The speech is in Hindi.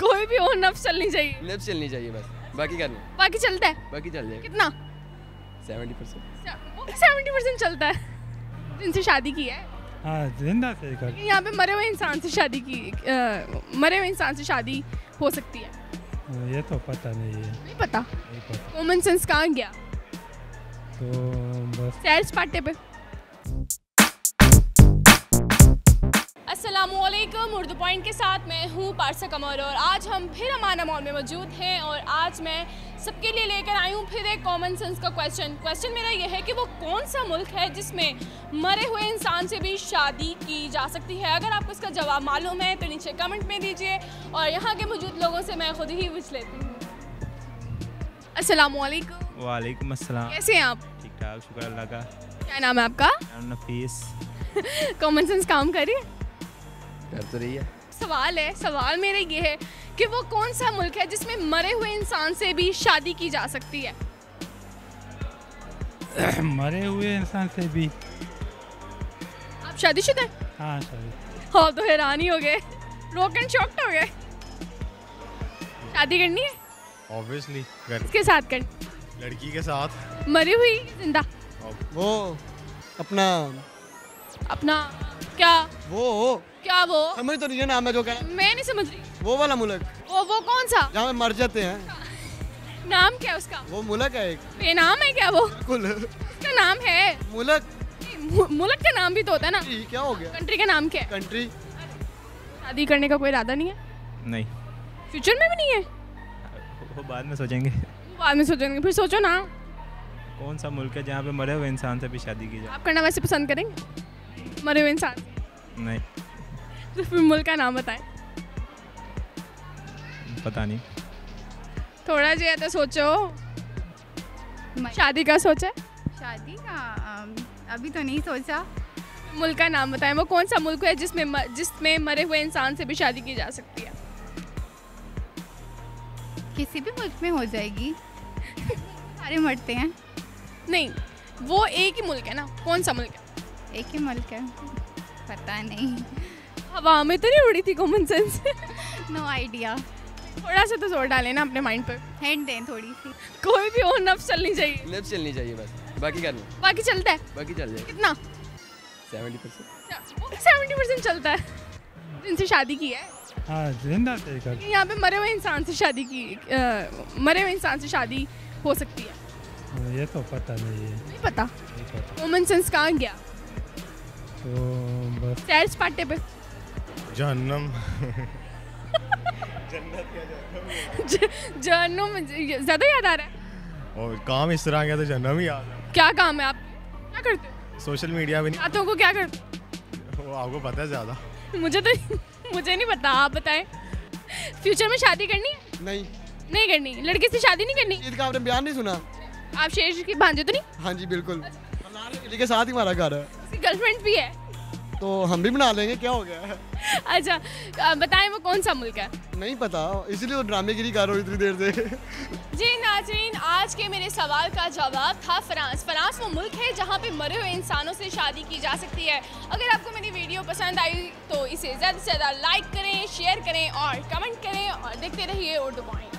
कोई भी हो, नफ्स चलनी चाहिए। नफ्स चलनी चाहिए बस, बाकी करना, बाकी चलता है, बाकी चल जाएगा। कितना? 70%। 70% चलता है। जिनसे शादी की है? हाँ, जिंदा से कर। यहाँ पे मरे हुए इंसान से शादी की, मरे हुए इंसान से शादी हो सकती है? ये तो पता नहीं है। नहीं पता। नहीं पता। कॉमन सेंस कहाँ गया? तो बस सैर सपाटे पे। अस्सलामुअलैकुम, उर्दू पॉइंट के साथ मैं हूँ पारसा कमर और आज हम फिर अमाना मॉल में मौजूद हैं और आज मैं सबके लिए लेकर आई हूँ फिर एक कॉमन सेंस का क्वेश्चन मेरा ये है कि वो कौन सा मुल्क है जिसमें मरे हुए इंसान से भी शादी की जा सकती है। अगर आपको इसका जवाब मालूम है तो नीचे कमेंट में दीजिए और यहाँ के मौजूद लोगों से मैं खुद ही पूछ लेती हूँ। अस्सलामुअलैकुम। वालेकुम अस्सलाम। कैसे हैं आप? ठीक ठाक, शुक्र अल्लाह का। क्या नाम है आपका? नफीस। कॉमन सेंस काम करिए। कर तो रही है। सवाल मेरा ये है कि वो कौन सा मुल्क है जिसमें मरे हुए इंसान से भी शादी की जा सकती है? मरे हुए इंसान से भी। आप शादीशुदा हैं? हाँ शादी। हाँ तो हैरान ही हो गए, रोक एंड शॉक्ड हो गए। शादी करनी है? ऑब्वियसली किसके साथ करनी? लड़की के साथ। मरी हुई जिंदा? वो अपना क्या वो समझ तो नहीं नाम है जो कहना। मैं नहीं समझ रही। वो वाला मुल्क। वो कौन सा? जहाँ पे मर जाते हैं। नाम क्या उसका? वो मुल्क है एक। बेनाम है क्या वो? बिल्कुल। उसका नाम है मुल्क। मुल्क का नाम भी तो होता है ना। क्या हो गया? कंट्री का नाम क्या है? कंट्री। शादी करने का कोई इरादा नहीं है? नहीं, फ्यूचर में भी नहीं है? वो बाद में सोचेंगे। बाद में सोचेंगे, फिर सोचो ना। कौन सा मुल्क है जहाँ पे मरे हुए इंसान से भी शादी की जाए? आप करना वैसे पसंद करेंगे मरे हुए इंसान? नहीं, तो फिर मुल्क का नाम बताएं। पता नहीं। थोड़ा जी तो सोचो। शादी का सोचा है? शादी का अभी तो नहीं सोचा। मुल्क का नाम बताएं, वो कौन सा मुल्क है जिसमें मरे हुए इंसान से भी शादी की जा सकती है? किसी भी मुल्क में हो जाएगी। सारे मरते हैं। नहीं, वो एक ही मुल्क है ना। कौन सा मुल्क है? एक ही मुल्क है, पता नहीं। हवा में तो नहीं उड़ी थी कॉमन सेंस? No idea. थोड़ा सा तो जोर डालें ना अपने माइंड पर। हिंट दें थोड़ी सी। कोई भी हो, नफ्स चलनी चाहिए। नफ्स चलनी चाहिए बस, बाकी करना, बाकी चलता है, बाकी चल जाएगा। कितना? 70%। 70% चलता है। जिनसे शादी की है? हाँ, जिंदा से कर। यहाँ पे मरे हुए इंसान से शादी की, मरे हुए इंसान से शादी हो सकती है? ये तो पता नहीं है। नहीं पता। नहीं पता। कॉमन सेंस कहाँ गया? तो बस सैर सपाटे पे। जहन्नम। जहन्नुम ज्यादा याद आ रहा है। और काम इस तरह गया तो जहन्नम ही याद है। क्या काम है आप? क्या करते हो? सोशल मीडिया भी नहीं। रातों को क्या करते वो आपको पता है ज़्यादा। हो? मुझे नहीं पता, आप बताएं। फ्यूचर में शादी करनी है? नहीं करनी। लड़के से शादी नहीं करनी? ईद का आपने बयान नहीं सुना? आप शेर की भांजे तो नहीं? हाँ जी बिल्कुल। के साथ ही हमारा घर है। उसकी गर्लफ्रेंड भी है? तो हम भी बना लेंगे, क्या हो गया? अच्छा बताएं वो कौन सा मुल्क है? नहीं पता, इसीलिए वो ड्रामेगिरी कर रहा हूँ इतनी देर से। जी नाज़रीन, आज के मेरे सवाल का जवाब था फ्रांस। फ्रांस वो मुल्क है जहाँ पे मरे हुए इंसानों से शादी की जा सकती है। अगर आपको मेरी वीडियो पसंद आई तो इसे ज़्यादा से ज़्यादा लाइक करें, शेयर करें और कमेंट करें और देखते रहिए उर्दू पॉइंट।